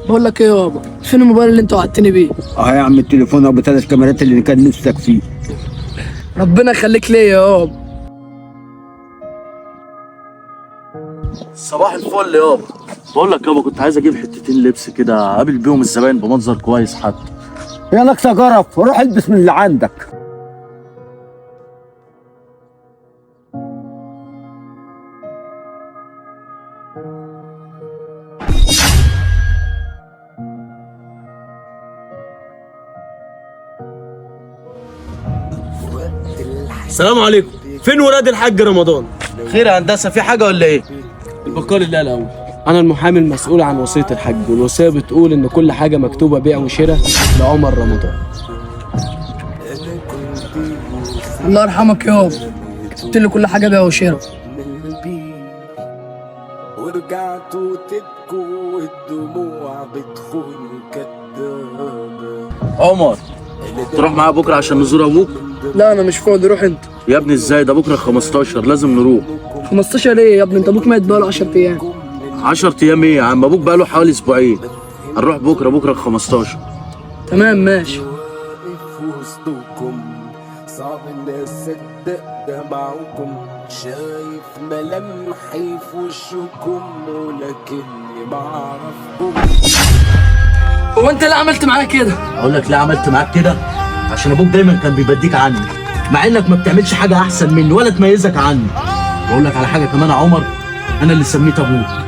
بقول لك ايه يابا، فين الموبايل اللي انت وعدتني بيه؟ اه يا عم، التليفون ابو 3 كاميرات اللي كان نفسك فيه. ربنا يخليك ليا يابا. صباح الفل يابا. بقول لك يابا، كنت عايز اجيب حتتين لبس كده اقابل بيهم الزباين بمنظر كويس حتى. يا ناقصه جرف، روح البس من اللي عندك. السلام عليكم. فين ولاد الحاج رمضان؟ خير يا هندسه، في حاجه ولا ايه؟ البقال الله الاول. انا المحامي المسؤول عن وصيه الحاج، والوصيه بتقول ان كل حاجه مكتوبه بيع وشراء لعمر رمضان. الله يرحمك يابا، كتبت لي كل حاجه بيع وشراء. ورجعتوا تبكوا والدموع بتخون كدابة. عمر، تروح معايا بكره عشان نزور ابوك؟ لا انا مش فاضي، روح انت. يا ابني ازاي ده؟ بكره 15 لازم نروح. 15 ايه يا ابني؟ انت ابوك ميت بقاله 10 ايام. 10 ايام ايه يا عم؟ ابوك بقاله حوالي اسبوعين. هنروح بكره 15. تمام ماشي. واقف وسطكم صعب الناس صدق دمعكم، شايف ملامحي في وشكم ولكني بعرفكم. هو انت اللي عملت معايا كده؟ اقول لك ليه عملت معاك كده؟ عشان ابوك دايما كان بيبديك عني، مع انك ما بتعملش حاجه احسن مني ولا تميزك عني. واقول لك على حاجه كمان يا عمر، انا اللي سميت ابوك.